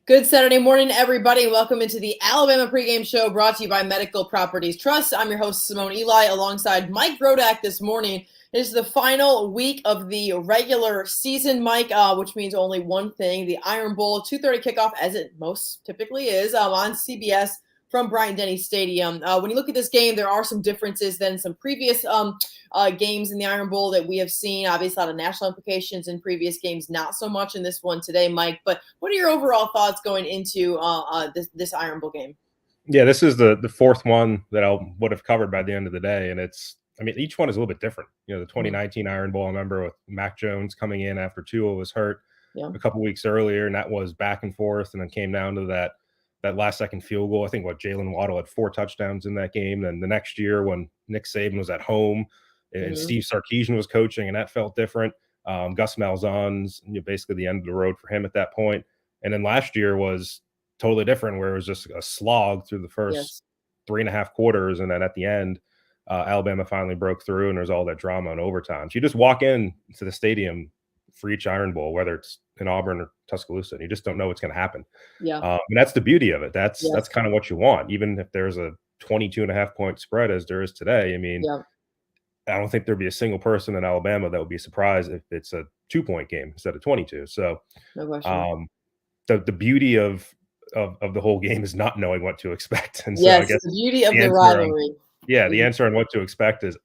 Good Saturday morning, everybody. Welcome into the Alabama pregame show brought to you by Medical Properties Trust. I'm your host, Simone Eli, alongside Mike Rodak this morning. It is the final week of the regular season, Mike, which means only one thing, the Iron Bowl, 2:30 kickoff, as it most typically is, on CBS from Bryant-Denny Stadium. When you look at this game, there are some differences than some previous games in the Iron Bowl that we have seen. Obviously, a lot of national implications in previous games, not so much in this one today, Mike. But what are your overall thoughts going into this Iron Bowl game? Yeah, this is the fourth one that I would have covered by the end of the day, and each one is a little bit different. The 2019 Iron Bowl, I remember with Mac Jones coming in after Tua was hurt a couple weeks earlier, and that was back and forth, and then came down to that last second field goal. I think Jalen Waddle had 4 touchdowns in that game. Then the next year when Nick Saban was at home and Steve Sarkisian was coaching, and that felt different. Gus Malzahn's basically the end of the road for him at that point. And then last year was totally different, where it was just a slog through the first 3.5 quarters, and then at the end, Alabama finally broke through, and there's all that drama in overtime. So you just walk in to the stadium for each Iron Bowl, whether it's in Auburn or Tuscaloosa, and you just don't know what's going to happen. And that's the beauty of it. That's kind of what you want, even if there's a 22.5 point spread as there is today. I don't think there'd be a single person in Alabama that would be surprised if it's a 2-point game instead of 22. So the beauty of the whole game is not knowing what to expect. And so I guess the beauty of the rivalry. The answer on what to expect is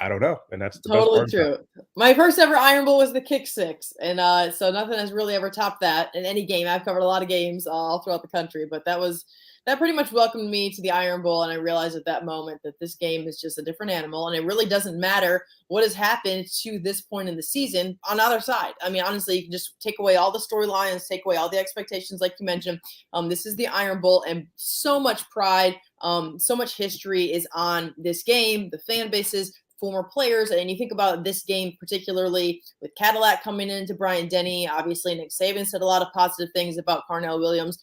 I don't know, and that's the totally best part. True. My first ever Iron Bowl was the kick six, and so nothing has really ever topped that in any game. I've covered a lot of games all throughout the country, but that pretty much welcomed me to the Iron Bowl, and I realized at that moment that this game is just a different animal, and it really doesn't matter what has happened to this point in the season on either side. Honestly, you can just take away all the storylines, take away all the expectations, like you mentioned. This is the Iron Bowl, and so much pride, so much history is on this game, the fan bases, former players. And you think about this game, particularly with Cadillac coming into Bryant-Denny. Obviously, Nick Saban said a lot of positive things about Carnell Williams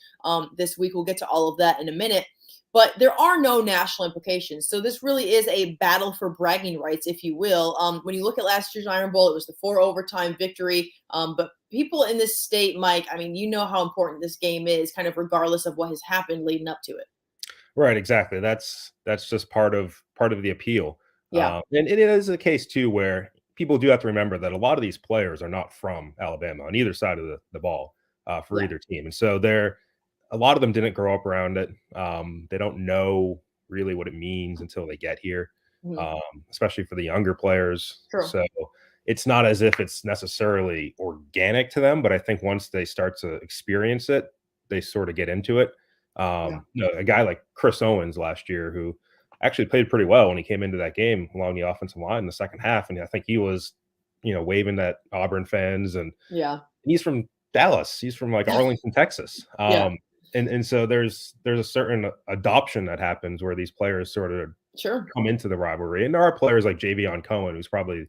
this week. We'll get to all of that in a minute. But there are no national implications. So this really is a battle for bragging rights, if you will. When you look at last year's Iron Bowl, it was the 4 overtime victory. But people in this state, Mike, you know how important this game is, kind of regardless of what has happened leading up to it. Right, exactly. That's just part of the appeal. And it is a case, too, where people do have to remember that a lot of these players are not from Alabama on either side of the ball for either team. And so a lot of them didn't grow up around it. They don't know really what it means until they get here, especially for the younger players. True. So it's not as if it's necessarily organic to them, but I think once they start to experience it, they sort of get into it. A guy like Chris Owens last year, who actually played pretty well when he came into that game along the offensive line in the second half. And I think he was, waving at Auburn fans. And he's from Dallas. He's from Arlington, Texas. And so there's a certain adoption that happens where these players sort of come into the rivalry. And there are players like Javion Cohen, who's probably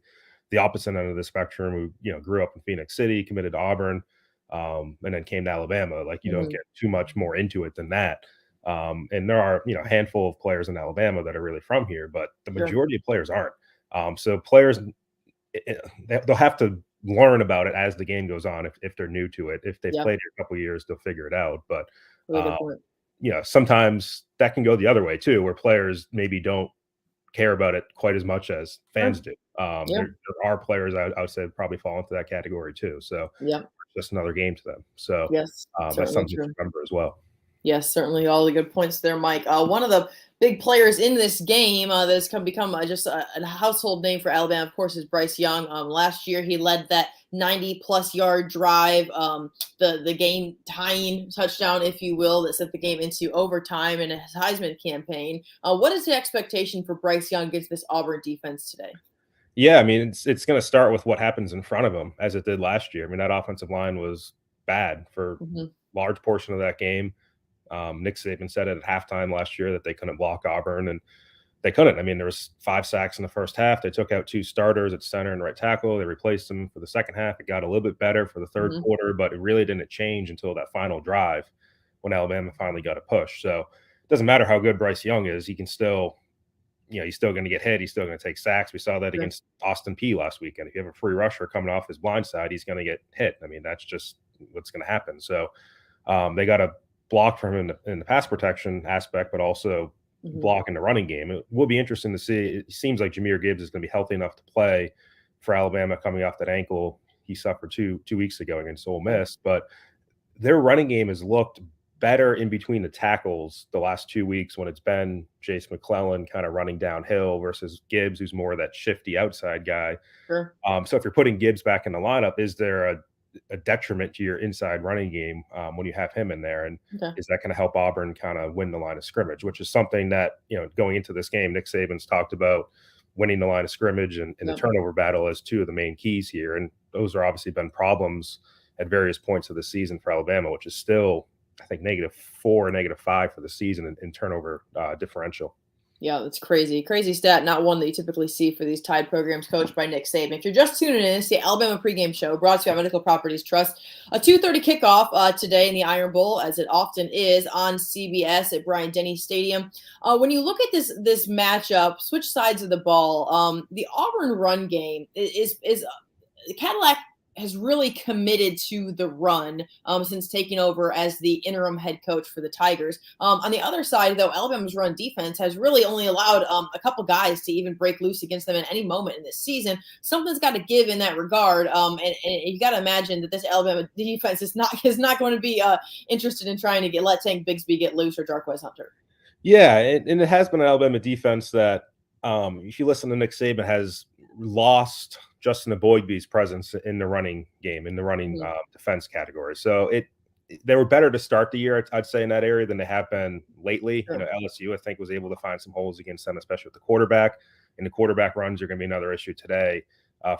the opposite end of the spectrum, who, grew up in Phoenix City, committed to Auburn, and then came to Alabama. You don't get too much more into it than that. And there are, a handful of players in Alabama that are really from here, but the majority of players aren't. So players, they'll have to learn about it as the game goes on. If they're new to it, if they've played it a couple of years, they'll figure it out. But, sometimes that can go the other way too, where players maybe don't care about it quite as much as fans do. There are players I would say probably fall into that category too. So it's just another game to them. So that's something to remember as well. Yes, certainly all the good points there, Mike. One of the big players in this game that's become just a household name for Alabama, of course, is Bryce Young. Last year, he led that 90-plus yard drive, the game tying touchdown, if you will, that sent the game into overtime in his Heisman campaign. What is the expectation for Bryce Young against this Auburn defense today? Yeah, it's going to start with what happens in front of him, as it did last year. That offensive line was bad for a large portion of that game. Nick Saban said it at halftime last year that they couldn't block Auburn, and they couldn't. There was 5 sacks in the first half. They took out 2 starters at center and right tackle. They replaced them for the second half. It got a little bit better for the third quarter, but it really didn't change until that final drive when Alabama finally got a push. So it doesn't matter how good Bryce Young is. He can still, he's still going to get hit. He's still going to take sacks. We saw that against Austin Peay last weekend. If you have a free rusher coming off his blind side, he's going to get hit. That's just what's going to happen. So They got a block from him in the pass protection aspect, but also block in the running game. It will be interesting to see. It seems like Jahmyr Gibbs is going to be healthy enough to play for Alabama coming off that ankle he suffered two weeks ago against Ole Miss. But their running game has looked better in between the tackles the last 2 weeks when it's been Jace McClellan kind of running downhill versus Gibbs, who's more of that shifty outside guy. Sure. So if you're putting Gibbs back in the lineup, is there a detriment to your inside running game when you have him in there? And is that going to help Auburn kind of win the line of scrimmage, which is something that, going into this game, Nick Saban's talked about winning the line of scrimmage and the turnover battle as two of the main keys here. And those are obviously been problems at various points of the season for Alabama, which is still, I think, -4 or -5 for the season in turnover differential. Yeah, that's crazy. Crazy stat, not one that you typically see for these Tide programs coached by Nick Saban. If you're just tuning in, it's the Alabama pregame show brought to you by Medical Properties Trust. A 2:30 kickoff today in the Iron Bowl, as it often is, on CBS at Bryant-Denny Stadium. When you look at this matchup, switch sides of the ball, the Auburn run game is Cadillac has really committed to the run since taking over as the interim head coach for the Tigers. On the other side, though, Alabama's run defense has really only allowed a couple guys to even break loose against them at any moment in this season. Something's got to give in that regard, and you got to imagine that this Alabama defense is not going to be interested in trying to let Tank Bigsby get loose or Jarquez Hunter. Yeah, and it has been an Alabama defense that, if you listen to Nick Saban, has lost Justin Eboigbe's presence in the running game, in the running defense category. So they were better to start the year, I'd say, in that area than they have been lately. Sure. LSU, I think, was able to find some holes against them, especially with the quarterback. And the quarterback runs are going to be another issue today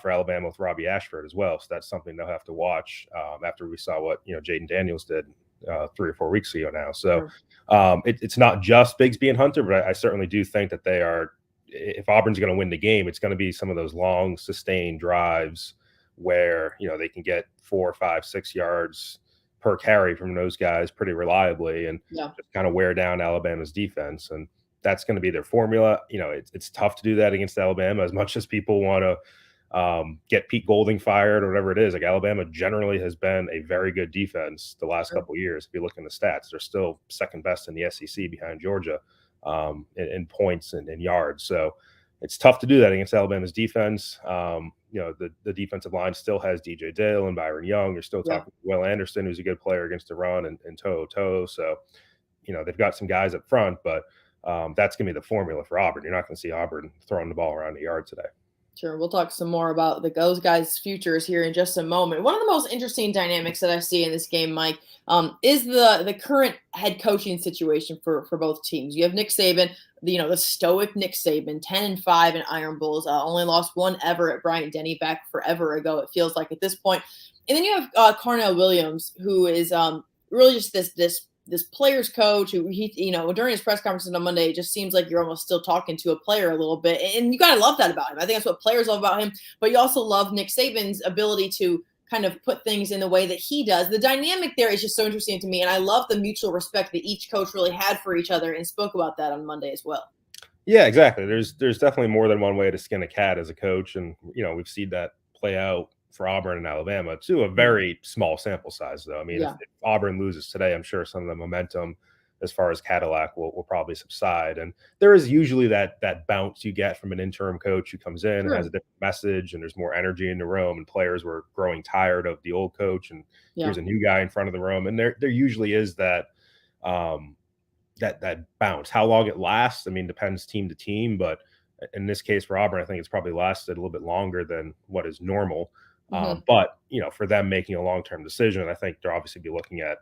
for Alabama with Robbie Ashford as well. So that's something they'll have to watch after we saw what Jaden Daniels did 3 or 4 weeks ago now. So it's not just Bigsby and Hunter, but I certainly do think that they are. If Auburn's going to win the game, it's going to be some of those long, sustained drives where they can get 4, 5, 6 yards per carry from those guys pretty reliably, and just kind of wear down Alabama's defense. And that's going to be their formula. It's tough to do that against Alabama, as much as people want to get Pete Golding fired or whatever it is. Like, Alabama generally has been a very good defense the last couple of years. If you look in the stats, they're still second best in the SEC behind Georgia in points and in yards. So it's tough to do that against Alabama's defense. The defensive line still has DJ Dale and Byron Young. You're still talking Will Anderson, who's a good player against the run, and Toto. So, they've got some guys up front, but that's going to be the formula for Auburn. You're not going to see Auburn throwing the ball around the yard today. Sure. We'll talk some more about those guys' futures here in just a moment. One of the most interesting dynamics that I see in this game, Mike, is the current head coaching situation for both teams. You have Nick Saban, the stoic Nick Saban, 10-5 in Iron Bowls, only lost one ever at Bryant-Denny back forever ago, it feels like at this point. And then you have Carnell Williams, who is really just this player's coach who during his press conferences on Monday, it just seems like you're almost still talking to a player a little bit. And you got to love that about him. I think that's what players love about him. But you also love Nick Saban's ability to kind of put things in the way that he does. The dynamic there is just so interesting to me. And I love the mutual respect that each coach really had for each other, and spoke about that on Monday as well. Yeah, exactly. There's definitely more than one way to skin a cat as a coach. And, we've seen that play out for Auburn and Alabama to a very small sample size, though. I mean, if Auburn loses today, I'm sure some of the momentum as far as Cadillac will probably subside. And there is usually that bounce you get from an interim coach who comes in and has a different message, and there's more energy in the room, and players were growing tired of the old coach, and here's a new guy in front of the room. And there usually is that bounce. How long it lasts, I mean, depends team to team, but in this case for Auburn, I think it's probably lasted a little bit longer than what is normal. But for them making a long-term decision, I think they'll obviously be looking at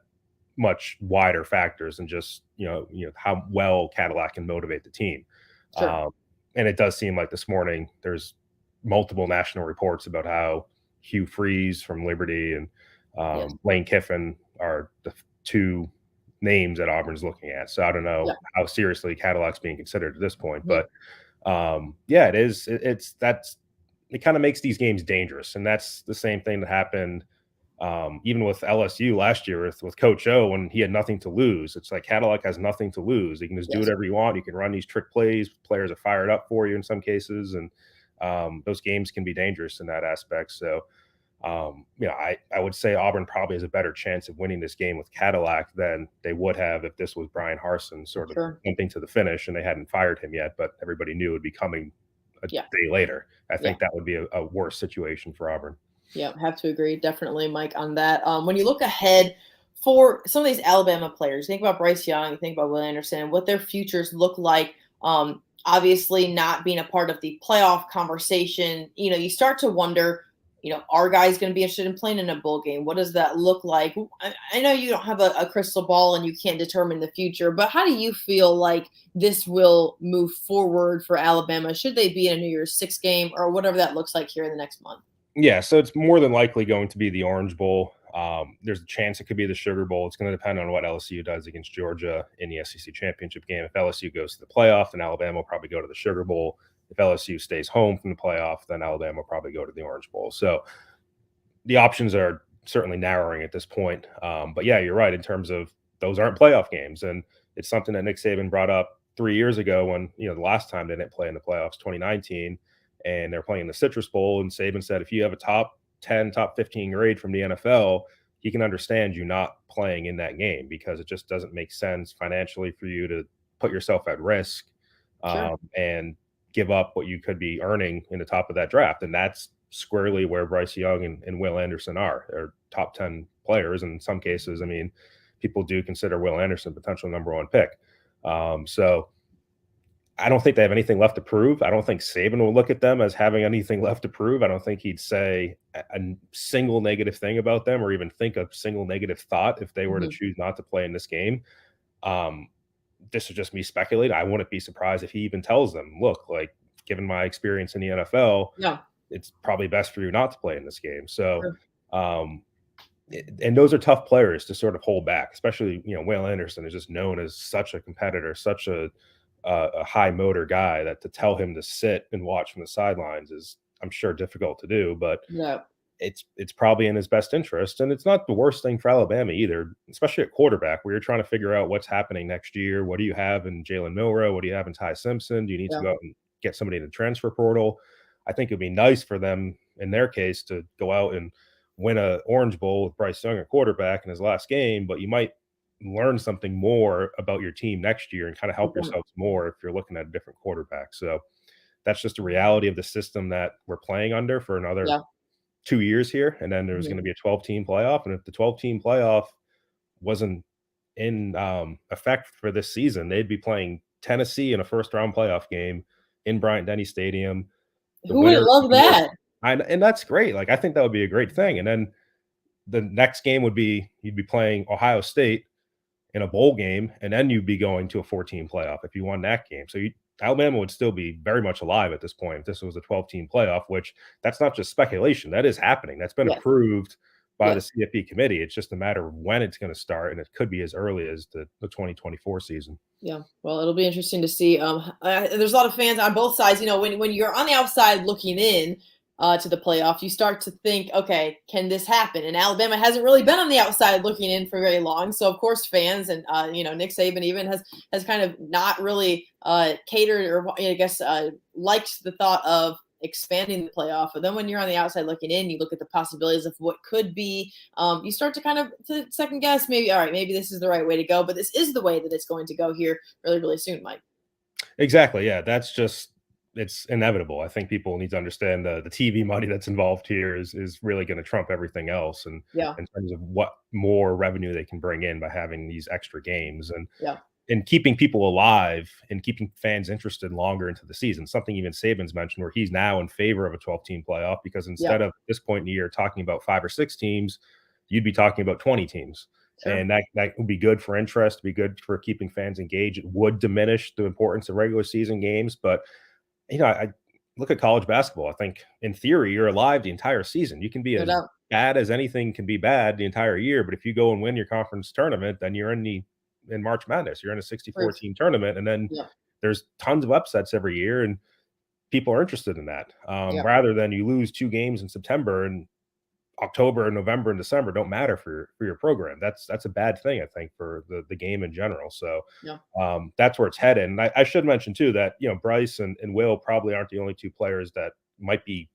much wider factors than just how well Cadillac can motivate the team. Sure. And it does seem like this morning there's multiple national reports about how Hugh Freeze from Liberty and Lane Kiffin are the two names that Auburn's looking at. So I don't know how seriously Cadillac's being considered at this point, but it is. It kind of makes these games dangerous. And that's the same thing that happened even with LSU last year with Coach O, when he had nothing to lose. It's like Cadillac has nothing to lose. You can just do whatever you want. You can run these trick plays. Players are fired up for you in some cases. And those games can be dangerous in that aspect. So I would say Auburn probably has a better chance of winning this game with Cadillac than they would have if this was Brian Harsin sort of limping to the finish and they hadn't fired him yet, but everybody knew it would be coming a day later. I think that would be a worse situation for Auburn. Yeah, have to agree. Definitely, Mike, on that. When you look ahead for some of these Alabama players, think about Bryce Young, you think about Will Anderson, what their futures look like. Obviously, not being a part of the playoff conversation, you start to wonder, are guys going to be interested in playing in a bowl game? What does that look like? I know you don't have a crystal ball and you can't determine the future, but how do you feel like this will move forward for Alabama? Should they be in a New Year's Six game or whatever that looks like here in the next month? Yeah, so it's more than likely going to be the Orange Bowl. There's a chance it could be the Sugar Bowl. It's going to depend on what LSU does against Georgia in the SEC championship game. If LSU goes to the playoff, then Alabama will probably go to the Sugar Bowl. If LSU stays home from the playoff, then Alabama will probably go to the Orange Bowl. So the options are certainly narrowing at this point. But yeah, you're right in terms of those aren't playoff games. And it's something that Nick Saban brought up 3 years ago when, the last time they didn't play in the playoffs, 2019, and they're playing the Citrus Bowl. And Saban said, if you have a top 10, top 15 grade from the NFL, he can understand you not playing in that game because it just doesn't make sense financially for you to put yourself at risk and give up what you could be earning in the top of that draft. And that's squarely where Bryce Young and Will Anderson are. They're top 10 players. And in some cases, I mean, people do consider Will Anderson potential number one pick. So I don't think they have anything left to prove. I don't think Saban will look at them as having anything left to prove. I don't think he'd say a single negative thing about them or even think a single negative thought if they were to choose not to play in this game. This is just me speculating. I wouldn't be surprised if he even tells them, look, like, given my experience in the NFL, it's probably best for you not to play in this game. So, and those are tough players to sort of hold back, especially, Will Anderson is just known as such a competitor, such a high motor guy that to tell him to sit and watch from the sidelines is, I'm sure, difficult to do, but it's probably in his best interest. And it's not the worst thing for Alabama either, especially at quarterback where you're trying to figure out what's happening next year. What do you have in Jalen Milroe? What do you have in Ty Simpson? Do you need to go out and get somebody in the transfer portal? I think it'd be nice for them in their case to go out and win a Orange Bowl with Bryce Young at quarterback in his last game, but you might learn something more about your team next year and kind of help yourselves more if you're looking at a different quarterback. So that's just a reality of the system that we're playing under for another 2 years here. And then there's going to be a 12-team playoff. And if the 12-team playoff wasn't in effect for this season, they'd be playing Tennessee in a first-round playoff game in Bryant-Denny Stadium. Who would love that? And that's great. Like, I think that would be a great thing. And then the next game would be you'd be playing Ohio State in a bowl game, and then you'd be going to a 14 playoff if you won that game. So Alabama would still be very much alive at this point if this was a 12-team playoff, which that's not just speculation. That is happening. That's been approved by the CFP committee. It's just a matter of when it's going to start, and it could be as early as the 2024 season. Yeah, well, it'll be interesting to see. There's a lot of fans on both sides. When you're on the outside looking in, to the playoff, you start to think, okay, can this happen? And Alabama hasn't really been on the outside looking in for very long. So of course, fans and Nick Saban even has kind of not really catered or liked the thought of expanding the playoff. But then when you're on the outside looking in, you look at the possibilities of what could be. You start to kind of second guess, maybe, all right, maybe this is the right way to go. But this is the way that it's going to go here really, really soon, Mike. Exactly. Yeah, it's inevitable. I think people need to understand the TV money that's involved here is really going to trump everything else. And in terms of what more revenue they can bring in by having these extra games and keeping people alive and keeping fans interested longer into the season. Something even Saban's mentioned where he's now in favor of a 12-team playoff because instead of this point in the year talking about 5 or 6 teams, you'd be talking about 20 teams. And that would be good for interest, be good for keeping fans engaged. It would diminish the importance of regular season games, but I look at college basketball. I think in theory, you're alive the entire season. You can be as bad as anything can be bad the entire year. But if you go and win your conference tournament, then you're in March Madness. You're in a 64-team tournament. And then there's tons of upsets every year. And people are interested in that rather than you lose 2 games in September and October and November and December don't matter for your program. That's a bad thing, I think, for the game in general. So that's where it's headed. And I should mention too that Bryce and Will probably aren't the only 2 players that might be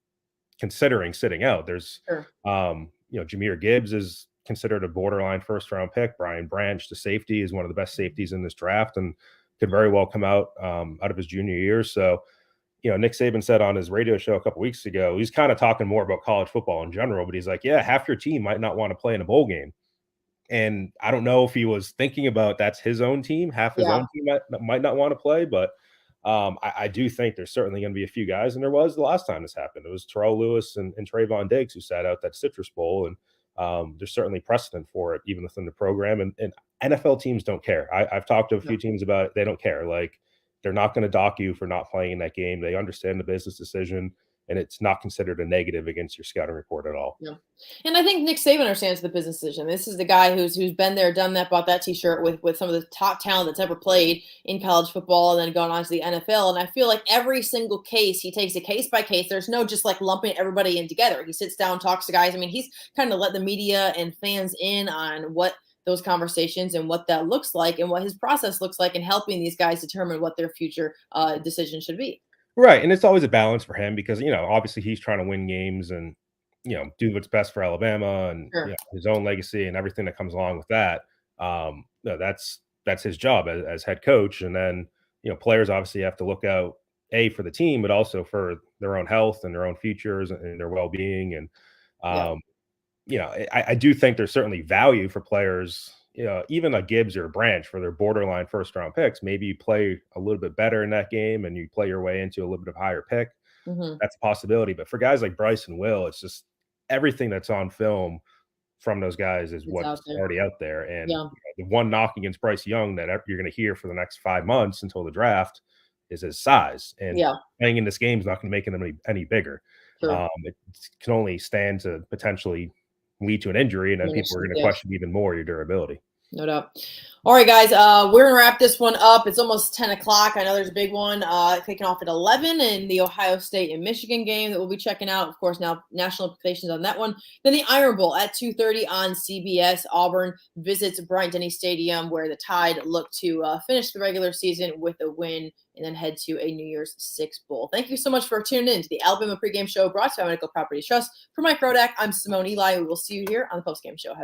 considering sitting out. There's, Sure. Jahmyr Gibbs is considered a borderline first round pick. Brian Branch, the safety, is one of the best safeties in this draft and could very well come out of his junior year. So, Nick Saban said on his radio show a couple weeks ago, he's kind of talking more about college football in general, but he's like, yeah, half your team might not want to play in a bowl game. And I don't know if he was thinking about that's his own team. Half his own team might not want to play, but I do think there's certainly going to be a few guys, and there was the last time this happened. It was Terrell Lewis and Trayvon Diggs who sat out that Citrus Bowl, and there's certainly precedent for it, even within the program. And NFL teams don't care. I've talked to a few teams about it. They don't care. Like, they're not going to dock you for not playing in that game. They understand the business decision, and it's not considered a negative against your scouting report at all. Yeah. And I think Nick Saban understands the business decision. This is the guy who's been there, done that, bought that T-shirt with some of the top talent that's ever played in college football, and then gone on to the NFL. And I feel like every single case, he takes it case by case. There's no just like lumping everybody in together. He sits down, talks to guys. I mean, he's kind of let the media and fans in on what those conversations and what that looks like and what his process looks like in helping these guys determine what their future decision should be. Right. And it's always a balance for him because, obviously he's trying to win games and, do what's best for Alabama and Sure. his own legacy and everything that comes along with that. That's his job as head coach. And then, players obviously have to look out for the team, but also for their own health and their own futures and their well-being. And, I do think there's certainly value for players, even a Gibbs or a Branch for their borderline first round picks. Maybe you play a little bit better in that game and you play your way into a little bit of higher pick. Mm-hmm. That's a possibility. But for guys like Bryce and Will, it's just everything that's on film from those guys is what's already out there. And the one knock against Bryce Young that you're going to hear for the next 5 months until the draft is his size. And playing in this game is not going to make him any bigger. Sure. It can only stand to potentially lead to an injury, and then people are going to question even more your durability. No doubt. All right, guys, we're going to wrap this one up. It's almost 10 o'clock. I know there's a big one kicking off at 11 in the Ohio State and Michigan game that we'll be checking out. Of course, now national implications on that one. Then the Iron Bowl at 2:30 on CBS. Auburn visits Bryant-Denny Stadium, where the Tide look to finish the regular season with a win and then head to a New Year's Six Bowl. Thank you so much for tuning in to the Alabama Pregame Show brought to you by Medical Properties Trust. For Mike Rodak, I'm Simone Eli. We will see you here on the postgame show.